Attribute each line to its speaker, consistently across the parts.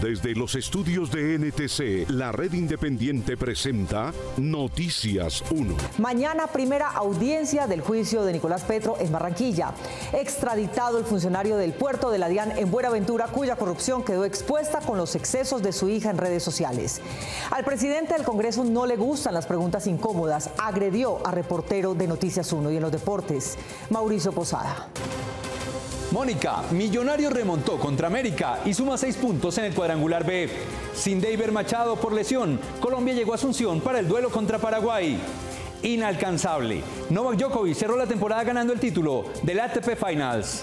Speaker 1: Desde los estudios de NTC, la red independiente presenta Noticias 1.
Speaker 2: Mañana, primera audiencia del juicio de Nicolás Petro en Barranquilla. Extraditado el funcionario del puerto de la DIAN en Buenaventura, cuya corrupción quedó expuesta con los excesos de su hija en redes sociales. Al presidente del Congreso no le gustan las preguntas incómodas. Agredió a reportero de Noticias 1. Y en los deportes, Mauricio Posada.
Speaker 3: Mónica, Millonarios remontó contra América y suma 6 puntos en el cuadrangular B. Sin Deiber Machado por lesión, Colombia llegó a Asunción para el duelo contra Paraguay. Inalcanzable. Novak Djokovic cerró la temporada ganando el título del ATP Finals.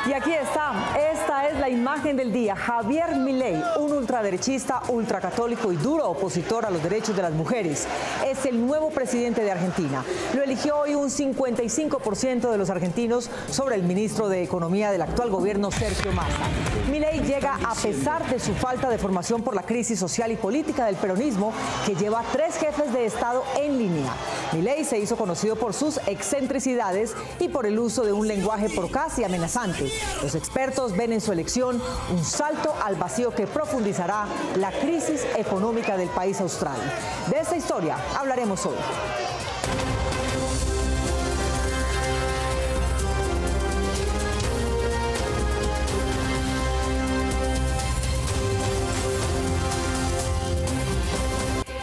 Speaker 2: Y aquí está, esta es la imagen del día. Javier Milei, un ultraderechista, ultracatólico y duro opositor a los derechos de las mujeres, es el nuevo presidente de Argentina. Lo eligió hoy un 55% de los argentinos sobre el ministro de Economía del actual gobierno, Sergio Massa. Milei llega a pesar de su falta de formación por la crisis social y política del peronismo, que lleva 3 jefes de Estado en línea. Milei se hizo conocido por sus excentricidades y por el uso de un lenguaje procaz y amenazante. Los expertos ven en su elección un salto al vacío que profundizará la crisis económica del país austral. De esta historia hablaremos hoy.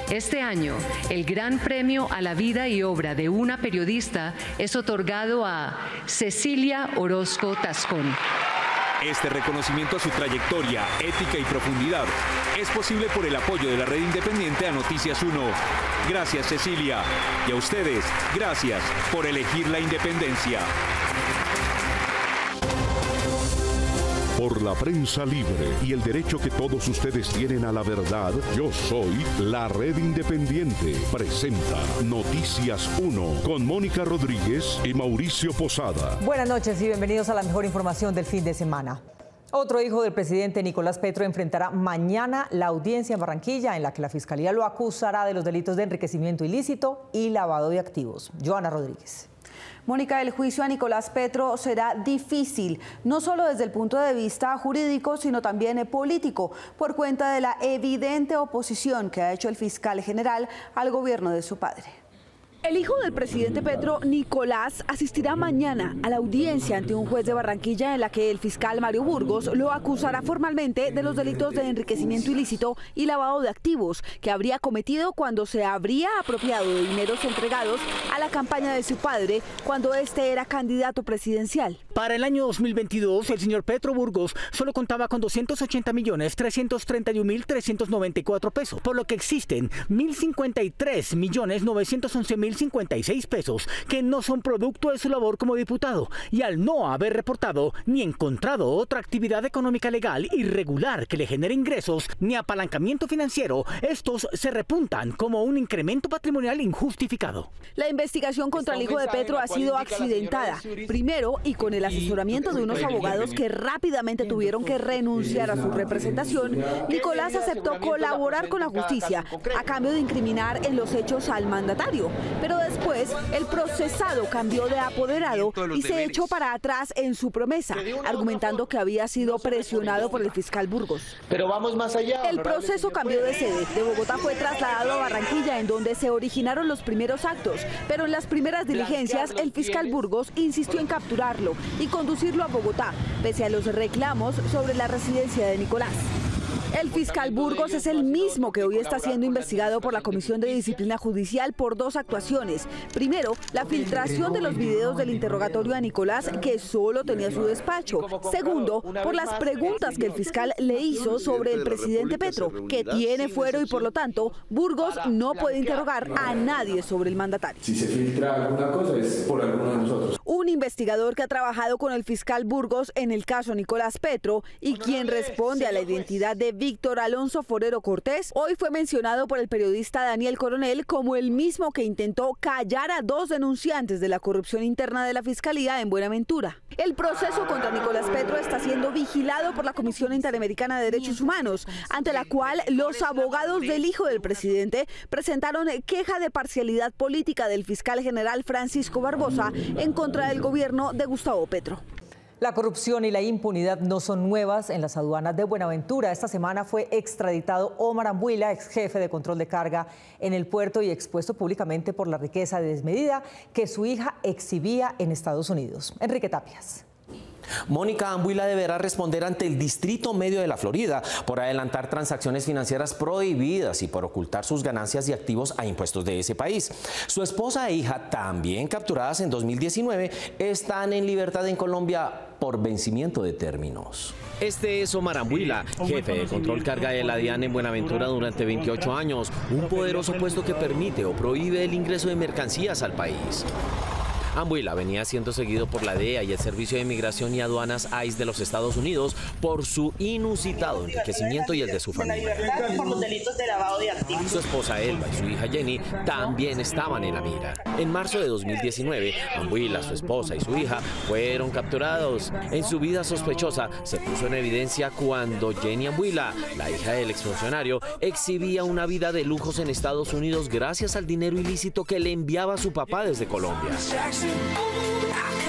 Speaker 4: Este año, el Gran Premio a la Vida y Obra de una Periodista es otorgado a Cecilia Orozco Tascón.
Speaker 5: Este reconocimiento a su trayectoria, ética y profundidad es posible por el apoyo de la red independiente a Noticias 1. Gracias, Cecilia. Y a ustedes, gracias por elegir la independencia.
Speaker 1: Por la prensa libre y el derecho que todos ustedes tienen a la verdad, yo soy la red independiente. Presenta Noticias 1 con Mónica Rodríguez y Mauricio Posada.
Speaker 2: Buenas noches y bienvenidos a la mejor información del fin de semana. Otro hijo del presidente Nicolás Petro enfrentará mañana la audiencia en Barranquilla, en la que la Fiscalía lo acusará de los delitos de enriquecimiento ilícito y lavado de activos. Joana Rodríguez.
Speaker 6: Mónica, el juicio a Nicolás Petro será difícil, no solo desde el punto de vista jurídico, sino también político, por cuenta de la evidente oposición que ha hecho el fiscal general al gobierno de su padre. El hijo del presidente Petro, Nicolás, asistirá mañana a la audiencia ante un juez de Barranquilla en la que el fiscal Mario Burgos lo acusará formalmente de los delitos de enriquecimiento ilícito y lavado de activos que habría cometido cuando se habría apropiado de dineros entregados a la campaña de su padre cuando este era candidato presidencial.
Speaker 7: Para el año 2022, el señor Petro Burgos solo contaba con 280.331.394 pesos, por lo que existen 1.053.911.056 pesos que no son producto de su labor como diputado, y al no haber reportado ni encontrado otra actividad económica legal irregular que le genere ingresos ni apalancamiento financiero, estos se repuntan como un incremento patrimonial injustificado.
Speaker 6: La investigación contra el hijo de Petro ha sido accidentada, primero y con el asesoramiento de unos abogados que rápidamente tuvieron que renunciar a su representación. Nicolás aceptó colaborar con la justicia a cambio de incriminar en los hechos al mandatario. Pero después, el procesado cambió de apoderado y se echó para atrás en su promesa, argumentando que había sido presionado por el fiscal Burgos.
Speaker 8: Pero vamos más allá.
Speaker 6: El proceso cambió de sede. De Bogotá fue trasladado a Barranquilla, en donde se originaron los primeros actos. Pero en las primeras diligencias, el fiscal Burgos insistió en capturarlo y conducirlo a Bogotá, pese a los reclamos sobre la residencia de Nicolás. El fiscal Burgos es el mismo que hoy está siendo investigado por la Comisión de Disciplina Judicial por 2 actuaciones. Primero, la filtración de los videos del interrogatorio a Nicolás, que solo tenía su despacho. Segundo, por las preguntas que el fiscal le hizo sobre el presidente Petro, que tiene fuero y por lo tanto, Burgos no puede interrogar a nadie sobre el mandatario.
Speaker 8: Si se filtra alguna cosa es por alguno de nosotros.
Speaker 6: Un investigador que ha trabajado con el fiscal Burgos en el caso Nicolás Petro y quien responde a la identidad de Víctor Alonso Forero Cortés, hoy fue mencionado por el periodista Daniel Coronel como el mismo que intentó callar a 2 denunciantes de la corrupción interna de la Fiscalía en Buenaventura. El proceso contra Nicolás Petro está siendo vigilado por la Comisión Interamericana de Derechos Humanos, ante la cual los abogados del hijo del presidente presentaron queja de parcialidad política del fiscal general Francisco Barbosa en contra del gobierno de Gustavo Petro.
Speaker 2: La corrupción y la impunidad no son nuevas en las aduanas de Buenaventura. Esta semana fue extraditado Omar Ambuila, ex jefe de control de carga en el puerto y expuesto públicamente por la riqueza desmedida que su hija exhibía en Estados Unidos. Enrique Tapias.
Speaker 9: Mónica Ambuila deberá responder ante el Distrito Medio de la Florida por adelantar transacciones financieras prohibidas y por ocultar sus ganancias y activos a impuestos de ese país. Su esposa e hija, también capturadas en 2019, están en libertad en Colombia por vencimiento de términos. Este es Omar Ambuila, jefe de control carga de la DIAN en Buenaventura durante 28 años, un poderoso puesto que permite o prohíbe el ingreso de mercancías al país. Ambuila venía siendo seguido por la DEA y el Servicio de Migración y Aduanas ICE de los Estados Unidos por su inusitado enriquecimiento y el de su familia.
Speaker 10: Por los delitos de lavado de activos.
Speaker 9: Su esposa Elba y su hija Jenny también estaban en la mira. En marzo de 2019, Ambuila, su esposa y su hija fueron capturados. En su vida sospechosa se puso en evidencia cuando Jenny Ambuila, la hija del exfuncionario, exhibía una vida de lujos en Estados Unidos gracias al dinero ilícito que le enviaba su papá desde Colombia.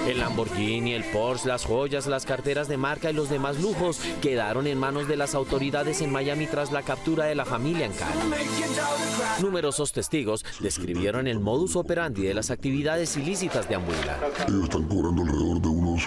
Speaker 9: El Lamborghini, el Porsche, las joyas, las carteras de marca y los demás lujos quedaron en manos de las autoridades en Miami tras la captura de la familia en Cali. Numerosos testigos describieron el modus operandi de las actividades ilícitas de Ambuila.
Speaker 11: Ellos están cobrando alrededor de unos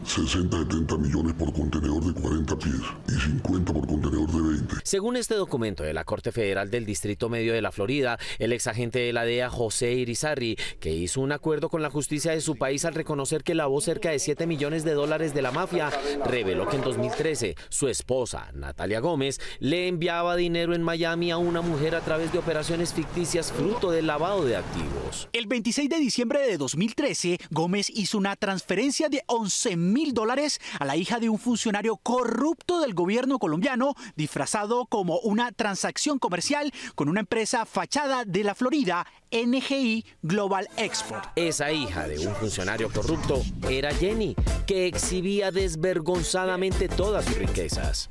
Speaker 11: 60-70 millones por contenedor de 40 pies y 50 por contenedor de 20.
Speaker 9: Según este documento de la Corte Federal del Distrito Medio de la Florida, el exagente de la DEA José Irizarry, que hizo un acuerdo con la justicia de su país al reconocer que lavó cerca de $7 millones de la mafia, reveló que en 2013 su esposa, Natalia Gómez, le enviaba dinero en Miami a una mujer a través de operaciones ficticias fruto del lavado de activos.
Speaker 12: El 26 de diciembre de 2013, Gómez hizo una transferencia de $11.000 a la hija de un funcionario corrupto del gobierno colombiano, disfrazado como una transacción comercial con una empresa fachada de la Florida, NGI Global Export.
Speaker 9: Esa hija de un funcionario corrupto era Jenny, que exhibía desvergonzadamente todas sus riquezas.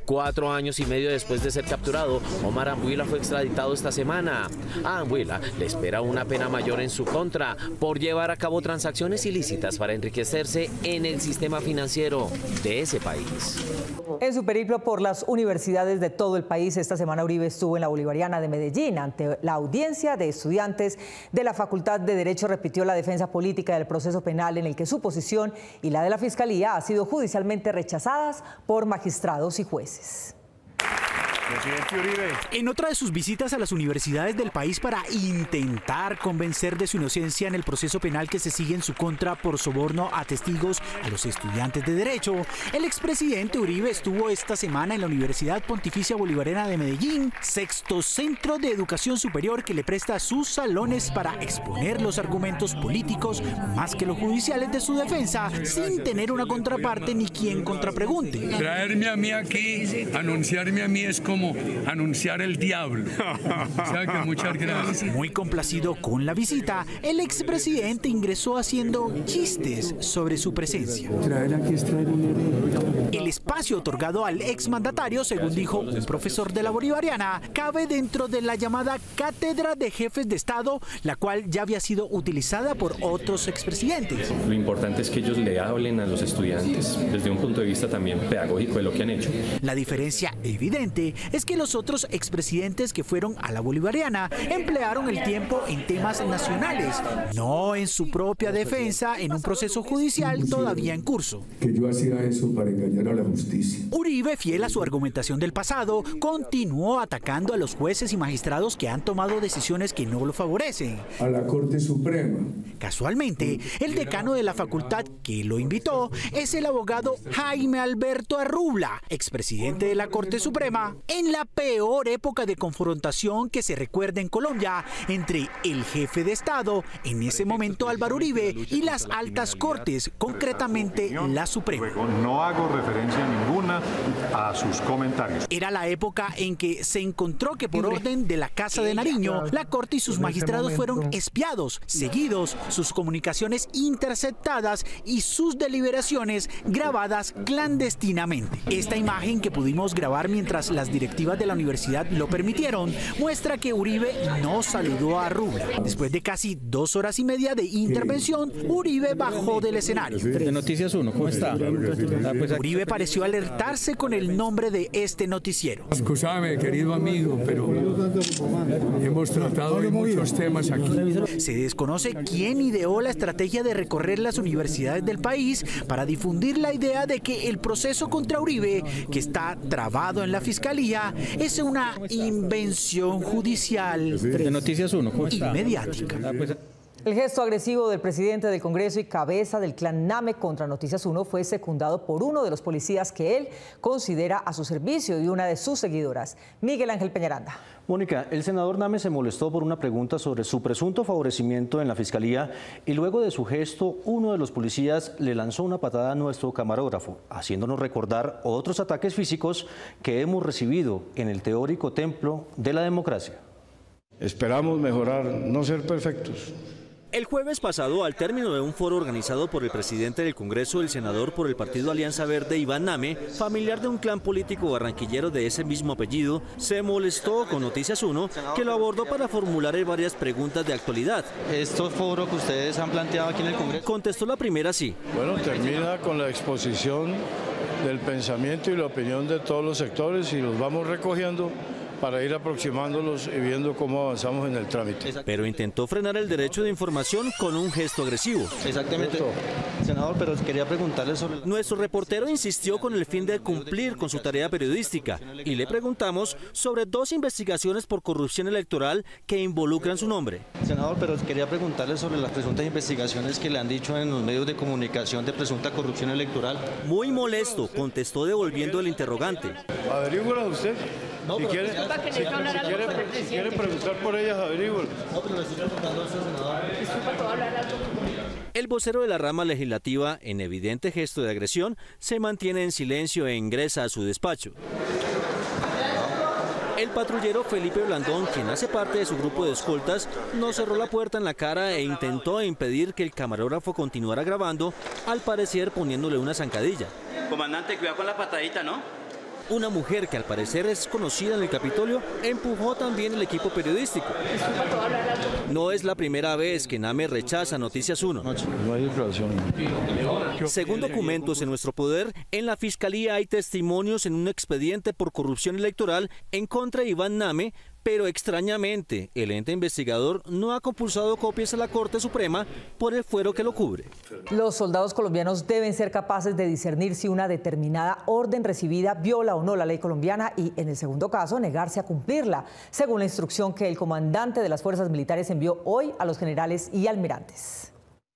Speaker 9: 4 años y medio después de ser capturado, Omar Ambuila fue extraditado esta semana. A Ambuila le espera una pena mayor en su contra por llevar a cabo transacciones ilícitas para enriquecerse en el sistema financiero de ese país.
Speaker 2: En su periplo por las universidades de todo el país, esta semana Uribe estuvo en la Bolivariana de Medellín. Ante la audiencia de estudiantes de la Facultad de Derecho, repitió la defensa política del proceso penal en el que su posición y la de la Fiscalía ha sido judicialmente rechazadas por magistrados y jueces.
Speaker 12: Presidente Uribe. En otra de sus visitas a las universidades del país para intentar convencer de su inocencia en el proceso penal que se sigue en su contra por soborno a testigos a los estudiantes de Derecho, el expresidente Uribe estuvo esta semana en la Universidad Pontificia Bolivariana de Medellín, sexto centro de educación superior que le presta sus salones para exponer los argumentos políticos más que los judiciales de su defensa, sin tener una contraparte ni quien contrapregunte.
Speaker 13: Traerme a mí aquí, anunciarme a mí es como anunciar el diablo. O sea que muchas gracias.
Speaker 12: Muy complacido con la visita, el expresidente ingresó haciendo chistes sobre su presencia. El espacio otorgado al exmandatario, según dijo un profesor de la Bolivariana, cabe dentro de la llamada Cátedra de Jefes de Estado, la cual ya había sido utilizada por otros expresidentes.
Speaker 14: Lo importante es que ellos le hablen a los estudiantes desde un punto de vista también pedagógico de lo que han hecho.
Speaker 12: La diferencia evidente es que los otros expresidentes que fueron a la Bolivariana emplearon el tiempo en temas nacionales, no en su propia defensa en un proceso judicial todavía en curso.
Speaker 15: Que yo hacía eso para engañar a la justicia.
Speaker 12: Uribe, fiel a su argumentación del pasado, continuó atacando a los jueces y magistrados que han tomado decisiones que no lo favorecen.
Speaker 15: A la Corte Suprema.
Speaker 12: Casualmente, el decano de la facultad que lo invitó es el abogado Jaime Alberto Arrubla, expresidente de la Corte Suprema, en la peor época de confrontación que se recuerda en Colombia entre el jefe de Estado, en ese momento Álvaro Uribe, y las altas cortes, concretamente la Suprema.
Speaker 16: No hago referencia referencia ninguna a sus comentarios.
Speaker 12: Era la época en que se encontró que por orden de la Casa de Nariño, la Corte y sus magistrados fueron espiados, seguidos, sus comunicaciones interceptadas y sus deliberaciones grabadas clandestinamente. Esta imagen que pudimos grabar mientras las directivas de la universidad lo permitieron muestra que Uribe no saludó a Rubla. Después de casi 2 horas y media de intervención, Uribe bajó del escenario.
Speaker 17: De Noticias 1, ¿cómo está?
Speaker 12: Uribe pareció alertarse con el nombre de este noticiero.
Speaker 13: Excúsame, querido amigo, pero hemos tratado de muchos temas aquí.
Speaker 12: Se desconoce quién ideó la estrategia de recorrer las universidades del país para difundir la idea de que el proceso contra Uribe, que está trabado en la Fiscalía, es una invención judicial
Speaker 17: de Noticias 1, ¿cómo está?
Speaker 12: Y mediática.
Speaker 2: El gesto agresivo del presidente del Congreso y cabeza del clan Name contra Noticias 1 fue secundado por uno de los policías que él considera a su servicio y una de sus seguidoras, Miguel Ángel Peñaranda.
Speaker 18: Mónica, el senador Name se molestó por una pregunta sobre su presunto favorecimiento en la Fiscalía y luego de su gesto, uno de los policías le lanzó una patada a nuestro camarógrafo, haciéndonos recordar otros ataques físicos que hemos recibido en el teórico templo de la democracia.
Speaker 19: Esperamos mejorar, no ser perfectos.
Speaker 20: El jueves pasado, al término de un foro organizado por el presidente del Congreso, el senador por el partido Alianza Verde, Iván Name, familiar de un clan político barranquillero de ese mismo apellido, se molestó con Noticias 1, que lo abordó para formularle varias preguntas de actualidad.
Speaker 21: ¿Estos foros que ustedes han planteado aquí en el Congreso?
Speaker 20: Contestó la primera sí.
Speaker 19: Bueno, termina con la exposición del pensamiento y la opinión de todos los sectores y los vamos recogiendo para ir aproximándolos y viendo cómo avanzamos en el trámite.
Speaker 20: Pero intentó frenar el derecho de información con un gesto agresivo.
Speaker 21: Exactamente. Senador, pero quería preguntarle sobre...
Speaker 20: Nuestro reportero insistió con el fin de cumplir con su tarea periodística y le preguntamos sobre 2 investigaciones por corrupción electoral que involucran su nombre.
Speaker 21: Senador, pero quería preguntarle sobre las presuntas investigaciones que le han dicho en los medios de comunicación de presunta corrupción electoral.
Speaker 20: Muy molesto, contestó devolviendo el interrogante.
Speaker 19: Averígüela usted. No, si quiere preguntar por ellas, averígüela.
Speaker 21: No, pero le estoy preguntando al senador.
Speaker 20: El vocero de la rama legislativa, en evidente gesto de agresión, se mantiene en silencio e ingresa a su despacho. El patrullero Felipe Blandón, quien hace parte de su grupo de escoltas, nos cerró la puerta en la cara e intentó impedir que el camarógrafo continuara grabando, al parecer poniéndole una zancadilla.
Speaker 22: Comandante, cuidado con la patadita, ¿no?
Speaker 20: Una mujer que al parecer es conocida en el Capitolio empujó también el equipo periodístico. No es la primera vez que Name rechaza Noticias 1. Según documentos en nuestro poder, en la Fiscalía hay testimonios en un expediente por corrupción electoral en contra de Iván Name, pero extrañamente el ente investigador no ha compulsado copias a la Corte Suprema por el fuero que lo cubre.
Speaker 2: Los soldados colombianos deben ser capaces de discernir si una determinada orden recibida viola o no la ley colombiana y, en el segundo caso, negarse a cumplirla, según la instrucción que el comandante de las fuerzas militares envió hoy a los generales y almirantes.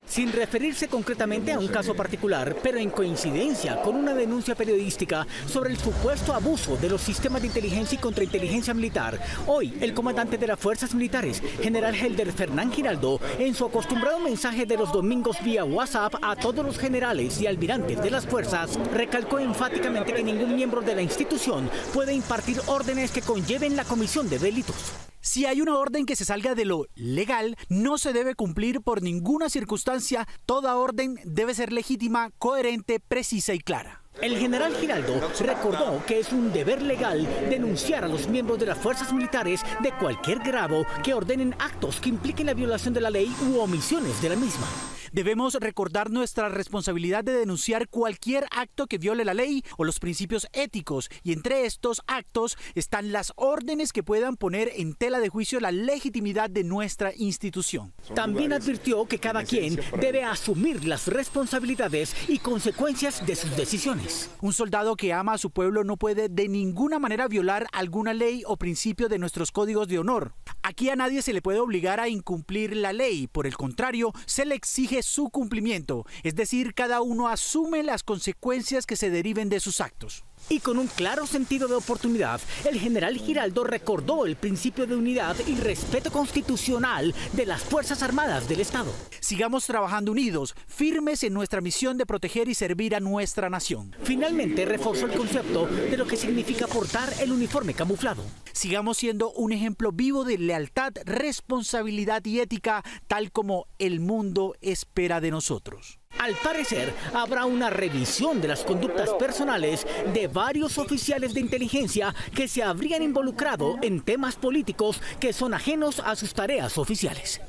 Speaker 7: Sin referirse concretamente a un caso particular, pero en coincidencia con una denuncia periodística sobre el supuesto abuso de los sistemas de inteligencia y contrainteligencia militar, hoy el comandante de las Fuerzas Militares, general Helder Fernán Giraldo, en su acostumbrado mensaje de los domingos vía WhatsApp a todos los generales y almirantes de las fuerzas, recalcó enfáticamente que ningún miembro de la institución puede impartir órdenes que conlleven la comisión de delitos.
Speaker 12: Si hay una orden que se salga de lo legal, no se debe cumplir por ninguna circunstancia. Toda orden debe ser legítima, coherente, precisa y clara.
Speaker 7: El general Giraldo recordó que es un deber legal denunciar a los miembros de las fuerzas militares de cualquier grado que ordenen actos que impliquen la violación de la ley u omisiones de la misma.
Speaker 12: Debemos recordar nuestra responsabilidad de denunciar cualquier acto que viole la ley o los principios éticos, y entre estos actos están las órdenes que puedan poner en tela de juicio la legitimidad de nuestra institución.
Speaker 7: También advirtió que cada quien debe asumir las responsabilidades y consecuencias de sus decisiones.
Speaker 12: Un soldado que ama a su pueblo no puede de ninguna manera violar alguna ley o principio de nuestros códigos de honor. Aquí a nadie se le puede obligar a incumplir la ley, por el contrario, se le exige su cumplimiento, es decir, cada uno asume las consecuencias que se deriven de sus actos.
Speaker 7: Y con un claro sentido de oportunidad, el general Giraldo recordó el principio de unidad y respeto constitucional de las Fuerzas Armadas del Estado.
Speaker 12: Sigamos trabajando unidos, firmes en nuestra misión de proteger y servir a nuestra nación.
Speaker 7: Finalmente reforzó el concepto de lo que significa portar el uniforme camuflado.
Speaker 12: Sigamos siendo un ejemplo vivo de lealtad, responsabilidad y ética, tal como el mundo espera de nosotros.
Speaker 7: Al parecer, habrá una revisión de las conductas personales de varios oficiales de inteligencia que se habrían involucrado en temas políticos que son ajenos a sus tareas oficiales.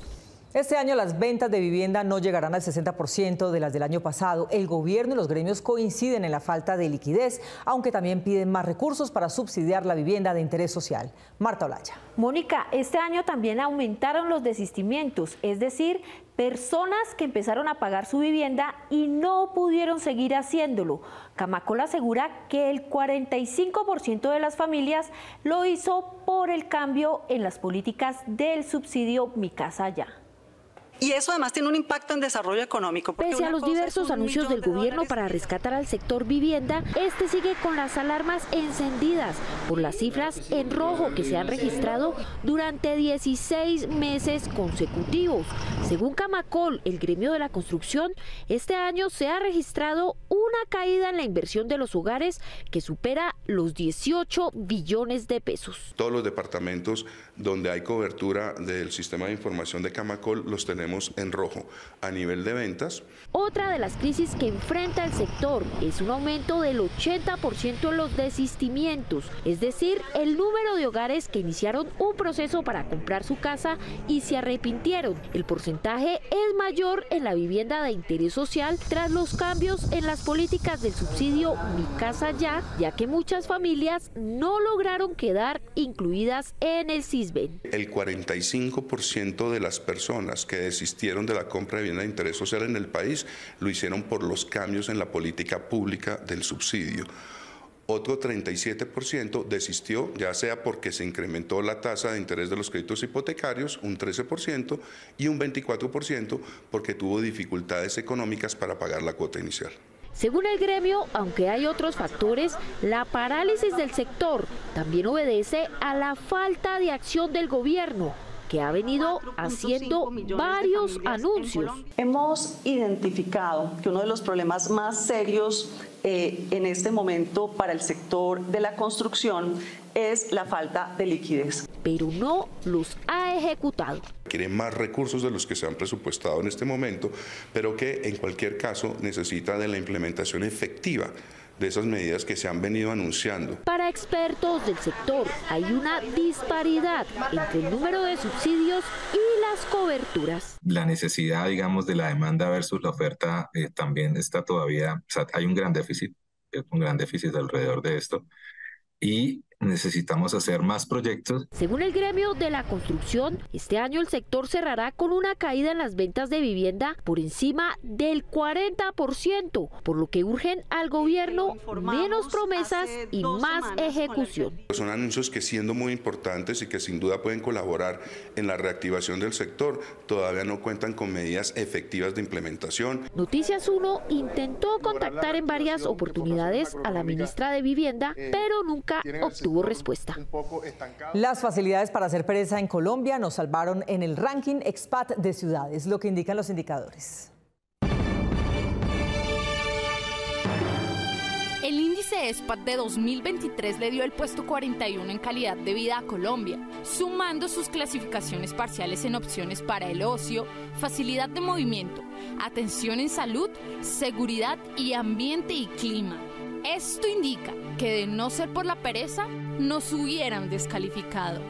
Speaker 2: Este año las ventas de vivienda no llegarán al 60% de las del año pasado. El gobierno y los gremios coinciden en la falta de liquidez, aunque también piden más recursos para subsidiar la vivienda de interés social. Marta Olaya.
Speaker 3: Mónica, este año también aumentaron los desistimientos, es decir, personas que empezaron a pagar su vivienda y no pudieron seguir haciéndolo. Camacol asegura que el 45% de las familias lo hizo por el cambio en las políticas del subsidio Mi Casa Ya.
Speaker 4: Y eso además tiene un impacto en desarrollo económico.
Speaker 3: Pese a los diversos anuncios del gobierno para rescatar al sector vivienda, este sigue con las alarmas encendidas por las cifras en rojo que se han registrado durante 16 meses consecutivos. Según Camacol, el gremio de la construcción, este año se ha registrado una caída en la inversión de los hogares que supera los 18 billones de pesos.
Speaker 23: Todos los departamentos donde hay cobertura del sistema de información de Camacol los tenemos en rojo a nivel de ventas.
Speaker 3: Otra de las crisis que enfrenta el sector es un aumento del 80% en los desistimientos, es decir, el número de hogares que iniciaron un proceso para comprar su casa y se arrepintieron. El porcentaje es mayor en la vivienda de interés social tras los cambios en las políticas del subsidio Mi Casa Ya, ya que muchas familias no lograron quedar incluidas en el Sisbén.
Speaker 23: El 45% de las personas que desistieron de la compra de vivienda de interés social en el país lo hicieron por los cambios en la política pública del subsidio. Otro 37% desistió, ya sea porque se incrementó la tasa de interés de los créditos hipotecarios, un 13%, y un 24% porque tuvo dificultades económicas para pagar la cuota inicial.
Speaker 3: Según el gremio, aunque hay otros factores, la parálisis del sector también obedece a la falta de acción del gobierno, que ha venido haciendo varios anuncios.
Speaker 4: Hemos identificado que uno de los problemas más serios en este momento para el sector de la construcción es la falta de liquidez.
Speaker 3: Pero no los ha ejecutado.
Speaker 23: Quiere más recursos de los que se han presupuestado en este momento, pero que en cualquier caso necesita de la implementación efectiva de esas medidas que se han venido anunciando.
Speaker 3: Para expertos del sector, hay una disparidad entre el número de subsidios y las coberturas.
Speaker 24: La necesidad, digamos, de la demanda versus la oferta también está todavía, o sea, hay un gran déficit alrededor de esto. Y necesitamos hacer más proyectos.
Speaker 3: Según el gremio de la construcción, este año el sector cerrará con una caída en las ventas de vivienda por encima del 40%, por lo que urgen al gobierno menos promesas y más ejecución.
Speaker 23: Son anuncios que, siendo muy importantes y que sin duda pueden colaborar en la reactivación del sector, todavía no cuentan con medidas efectivas de implementación.
Speaker 3: Noticias 1 intentó contactar en varias oportunidades a la ministra de Vivienda, pero nunca obtuvo respuesta.
Speaker 2: Las facilidades para hacer presa en Colombia nos salvaron en el ranking Expat de ciudades, lo que indican los indicadores.
Speaker 25: El índice Expat de 2023 le dio el puesto 41 en calidad de vida a Colombia, sumando sus clasificaciones parciales en opciones para el ocio, facilidad de movimiento, atención en salud, seguridad y ambiente y clima. Esto indica que de no ser por la pereza, nos hubieran descalificado.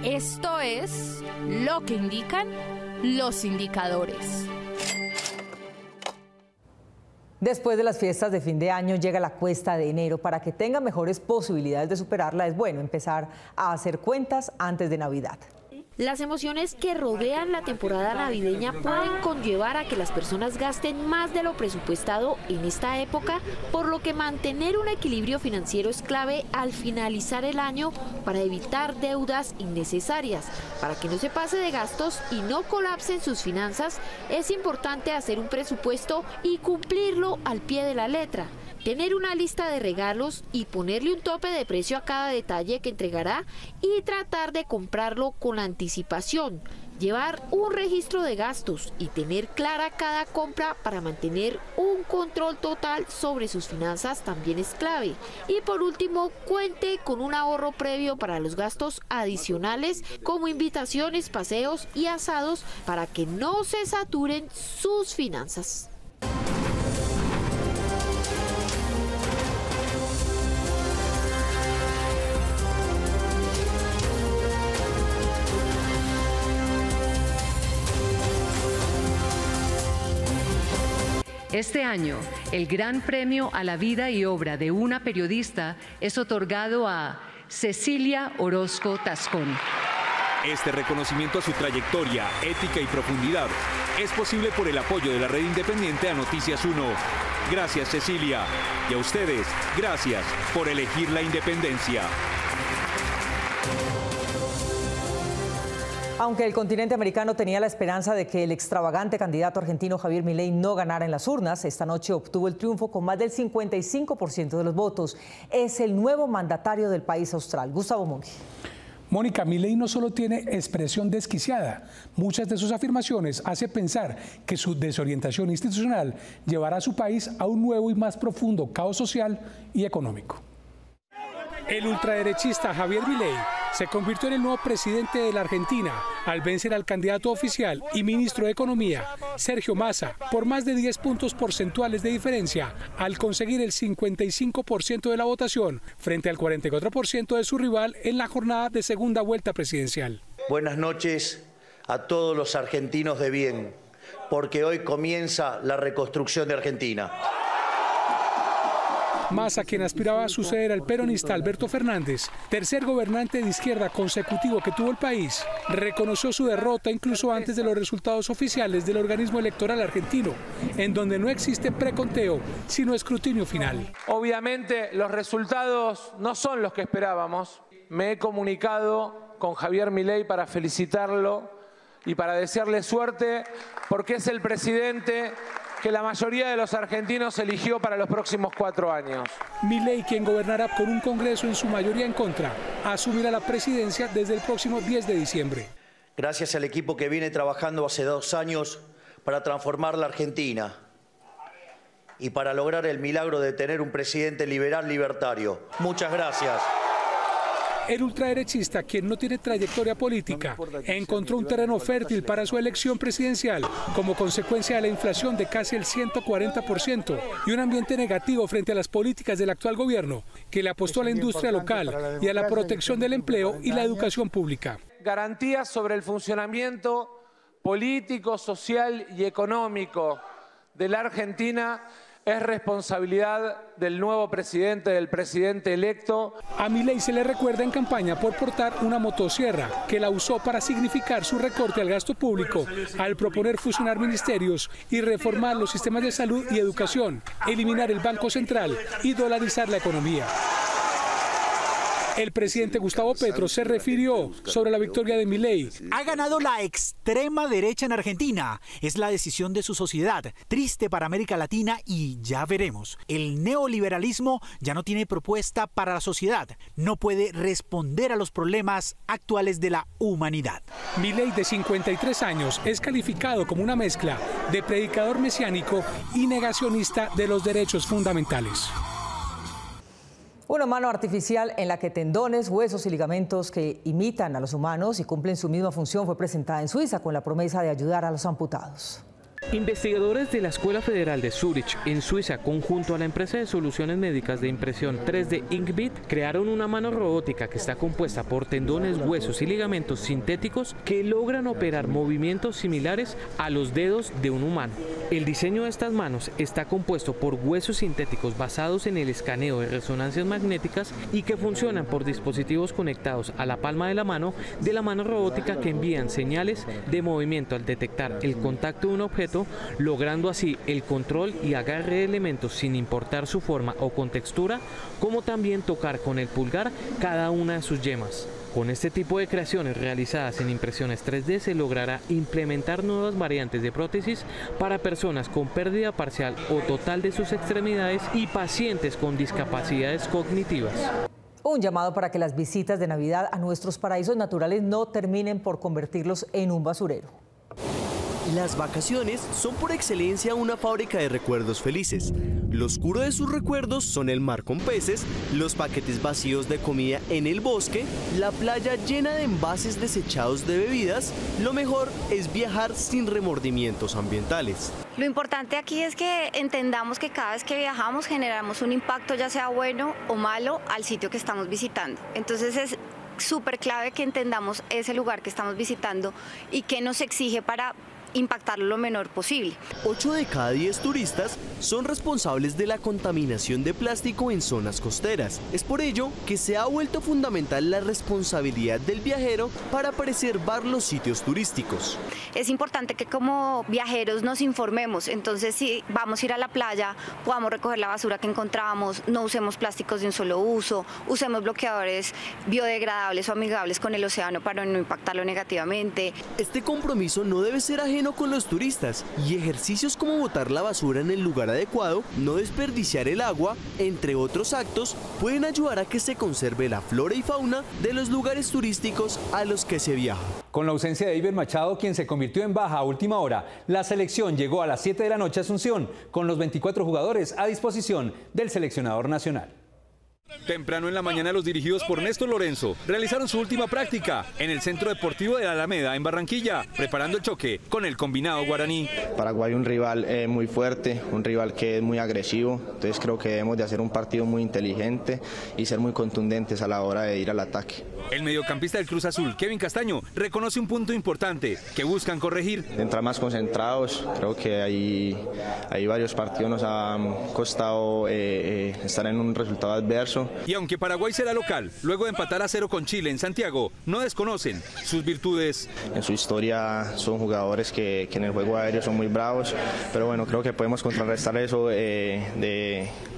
Speaker 25: Esto es lo que indican los indicadores.
Speaker 2: Después de las fiestas de fin de año llega la cuesta de enero. Para que tenga mejores posibilidades de superarla, es bueno empezar a hacer cuentas antes de Navidad.
Speaker 3: Las emociones que rodean la temporada navideña pueden conllevar a que las personas gasten más de lo presupuestado en esta época, por lo que mantener un equilibrio financiero es clave al finalizar el año para evitar deudas innecesarias. Para que no se pase de gastos y no colapsen sus finanzas, es importante hacer un presupuesto y cumplirlo al pie de la letra. tener una lista de regalos y ponerle un tope de precio a cada detalle que entregará y tratar de comprarlo con anticipación. Llevar un registro de gastos y tener clara cada compra para mantener un control total sobre sus finanzas también es clave. Y por último, cuente con un ahorro previo para los gastos adicionales como invitaciones, paseos y asados para que no se saturen sus finanzas.
Speaker 1: Este año, el Gran Premio a la Vida y Obra de una Periodista es otorgado a Cecilia Orozco Tascón.
Speaker 5: Este reconocimiento a su trayectoria, ética y profundidad es posible por el apoyo de la red independiente a Noticias 1. Gracias, Cecilia. Y a ustedes, gracias por elegir la independencia.
Speaker 2: Aunque el continente americano tenía la esperanza de que el extravagante candidato argentino Javier Milei no ganara en las urnas, esta noche obtuvo el triunfo con más del 55% de los votos. Es el nuevo mandatario del país austral. Gustavo Monge.
Speaker 6: Mónica, Milei no solo tiene expresión desquiciada, muchas de sus afirmaciones hacen pensar que su desorientación institucional llevará a su país a un nuevo y más profundo caos social y económico. El ultraderechista Javier Milei se convirtió en el nuevo presidente de la Argentina al vencer al candidato oficial y ministro de Economía, Sergio Massa, por más de 10 puntos porcentuales de diferencia, al conseguir el 55% de la votación frente al 44% de su rival en la jornada de segunda vuelta presidencial.
Speaker 8: Buenas noches a todos los argentinos de bien, porque hoy comienza la reconstrucción de Argentina.
Speaker 6: Massa, quien aspiraba a suceder al peronista Alberto Fernández, tercer gobernante de izquierda consecutivo que tuvo el país, reconoció su derrota incluso antes de los resultados oficiales del organismo electoral argentino, en donde no existe preconteo, sino escrutinio final.
Speaker 10: Obviamente los resultados no son los que esperábamos. Me he comunicado con Javier Milei para felicitarlo y para desearle suerte, porque es el presidente que la mayoría de los argentinos eligió para los próximos 4 años.
Speaker 6: Milei, quien gobernará con un Congreso en su mayoría en contra, asumirá la presidencia desde el próximo 10 de diciembre.
Speaker 8: Gracias al equipo que viene trabajando hace 2 años para transformar la Argentina y para lograr el milagro de tener un presidente liberal libertario. Muchas gracias.
Speaker 6: El ultraderechista, quien no tiene trayectoria política, encontró un terreno fértil para su elección presidencial como consecuencia de la inflación de casi el 140% y un ambiente negativo frente a las políticas del actual gobierno, que le apostó a la industria local y a la protección del empleo y la educación pública.
Speaker 10: Garantías sobre el funcionamiento político, social y económico de la Argentina es responsabilidad del nuevo presidente, del presidente electo.
Speaker 6: A Milei se le recuerda en campaña por portar una motosierra que la usó para significar su recorte al gasto público al proponer fusionar ministerios y reformar los sistemas de salud y educación, eliminar el Banco Central y dolarizar la economía. El presidente Gustavo Petro se refirió sobre la victoria de Milei.
Speaker 12: Ha ganado la extrema derecha en Argentina. Es la decisión de su sociedad, triste para América Latina y ya veremos. El neoliberalismo ya no tiene propuesta para la sociedad. No puede responder a los problemas actuales de la humanidad.
Speaker 6: Milei, de 53 años, es calificado como una mezcla de predicador mesiánico y negacionista de los derechos fundamentales.
Speaker 2: Una mano artificial en la que tendones, huesos y ligamentos que imitan a los humanos y cumplen su misma función fue presentada en Suiza con la promesa de ayudar a los amputados.
Speaker 26: Investigadores de la Escuela Federal de Zúrich, en Suiza, conjunto a la empresa de soluciones médicas de impresión 3D Inkbit, crearon una mano robótica que está compuesta por tendones, huesos y ligamentos sintéticos que logran operar movimientos similares a los dedos de un humano. El diseño de estas manos está compuesto por huesos sintéticos basados en el escaneo de resonancias magnéticas y que funcionan por dispositivos conectados a la palma de la mano robótica que envían señales de movimiento al detectar el contacto de un objeto, logrando así el control y agarre de elementos sin importar su forma o contextura, como también tocar con el pulgar cada una de sus yemas. Con este tipo de creaciones realizadas en impresiones 3D se logrará implementar nuevas variantes de prótesis para personas con pérdida parcial o total de sus extremidades y pacientes con discapacidades cognitivas.
Speaker 2: Un llamado para que las visitas de Navidad a nuestros paraísos naturales no terminen por convertirlos en un basurero.
Speaker 9: Las vacaciones son por excelencia una fábrica de recuerdos felices. Lo oscuro de sus recuerdos son el mar con peces, los paquetes vacíos de comida en el bosque, la playa llena de envases desechados de bebidas. Lo mejor es viajar sin remordimientos ambientales.
Speaker 11: Lo importante aquí es que entendamos que cada vez que viajamos generamos un impacto, ya sea bueno o malo, al sitio que estamos visitando. Entonces es súper clave que entendamos ese lugar que estamos visitando y qué nos exige para impactarlo lo menor posible.
Speaker 9: 8 de cada 10 turistas son responsables de la contaminación de plástico en zonas costeras. Es por ello que se ha vuelto fundamental la responsabilidad del viajero para preservar los sitios turísticos.
Speaker 11: Es importante que como viajeros nos informemos, entonces si vamos a ir a la playa, podamos recoger la basura que encontramos, no usemos plásticos de un solo uso, usemos bloqueadores biodegradables o amigables con el océano para no impactarlo negativamente.
Speaker 9: Este compromiso no debe ser ajeno con los turistas y ejercicios como botar la basura en el lugar adecuado, no desperdiciar el agua, entre otros actos, pueden ayudar a que se conserve la flora y fauna de los lugares turísticos a los que se viaja.
Speaker 13: Con la ausencia de Iber Machado, quien se convirtió en baja a última hora, la selección llegó a las 7 de la noche a Asunción, con los 24 jugadores a disposición del seleccionador nacional.
Speaker 5: Temprano en la mañana, los dirigidos por Néstor Lorenzo realizaron su última práctica en el Centro Deportivo de la Alameda en Barranquilla, preparando el choque con el combinado guaraní.
Speaker 14: Paraguay un rival muy fuerte, un rival que es muy agresivo, entonces creo que debemos de hacer un partido muy inteligente y ser muy contundentes a la hora de ir al ataque.
Speaker 5: El mediocampista del Cruz Azul, Kevin Castaño, reconoce un punto importante que buscan corregir.
Speaker 14: Entrar más concentrados, creo que hay varios partidos nos han costado estar en un resultado adverso.
Speaker 5: Y aunque Paraguay será local, luego de empatar a 0 con Chile en Santiago, no desconocen sus virtudes.
Speaker 14: En su historia son jugadores que en el juego aéreo son muy bravos, pero bueno, creo que podemos contrarrestar eso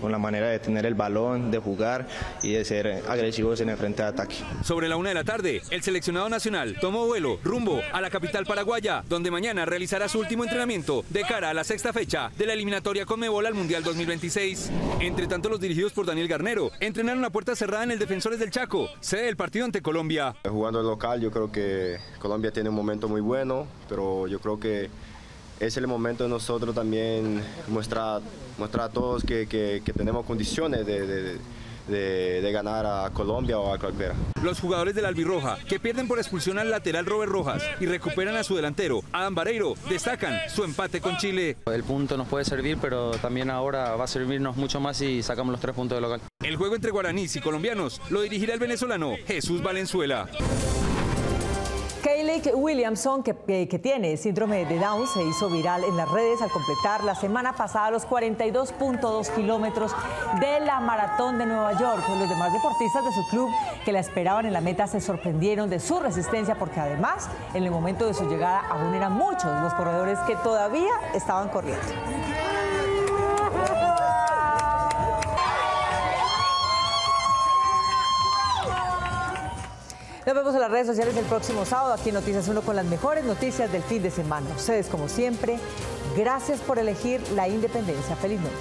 Speaker 14: con la manera de tener el balón, de jugar y de ser agresivos en el frente de ataque.
Speaker 5: Sobre la 1 de la tarde, el seleccionado nacional tomó vuelo rumbo a la capital paraguaya, donde mañana realizará su último entrenamiento de cara a la 6ª fecha de la eliminatoria Conmebol al Mundial 2026. Entre tanto, los dirigidos por Daniel Garnero entrenaron a puerta cerrada en el Defensores del Chaco, sede del partido ante Colombia.
Speaker 15: Jugando el local, yo creo que Colombia tiene un momento muy bueno, pero yo creo que es el momento de nosotros también mostrar a todos que tenemos condiciones de ganar a Colombia o a cualquiera.
Speaker 5: Los jugadores del Albirroja, que pierden por expulsión al lateral Robert Rojas y recuperan a su delantero Adam Vareiro, destacan su empate con Chile.
Speaker 16: El punto nos puede servir, pero también ahora va a servirnos mucho más si sacamos los 3 puntos de local.
Speaker 5: El juego entre guaraníes y colombianos lo dirigirá el venezolano Jesús Valenzuela.
Speaker 2: Kayleigh Williamson, que tiene síndrome de Down, se hizo viral en las redes al completar la semana pasada los 42.2 kilómetros de la Maratón de Nueva York. Los demás deportistas de su club que la esperaban en la meta se sorprendieron de su resistencia, porque además en el momento de su llegada aún eran muchos los corredores que todavía estaban corriendo. Nos vemos en las redes sociales el próximo sábado aquí en Noticias 1 con las mejores noticias del fin de semana. Ustedes, como siempre, gracias por elegir la independencia. Feliz noche.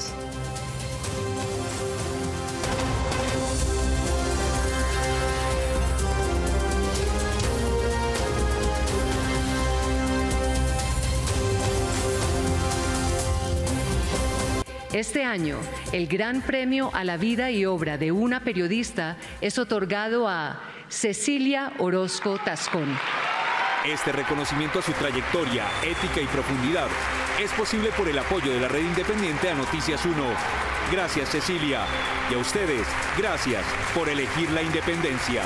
Speaker 1: Este año, el Gran Premio a la Vida y Obra de una Periodista es otorgado a Cecilia Orozco Tascón.
Speaker 5: Este reconocimiento a su trayectoria, ética y profundidad es posible por el apoyo de la red independiente a Noticias 1. Gracias, Cecilia. Y a ustedes, gracias por elegir la independencia.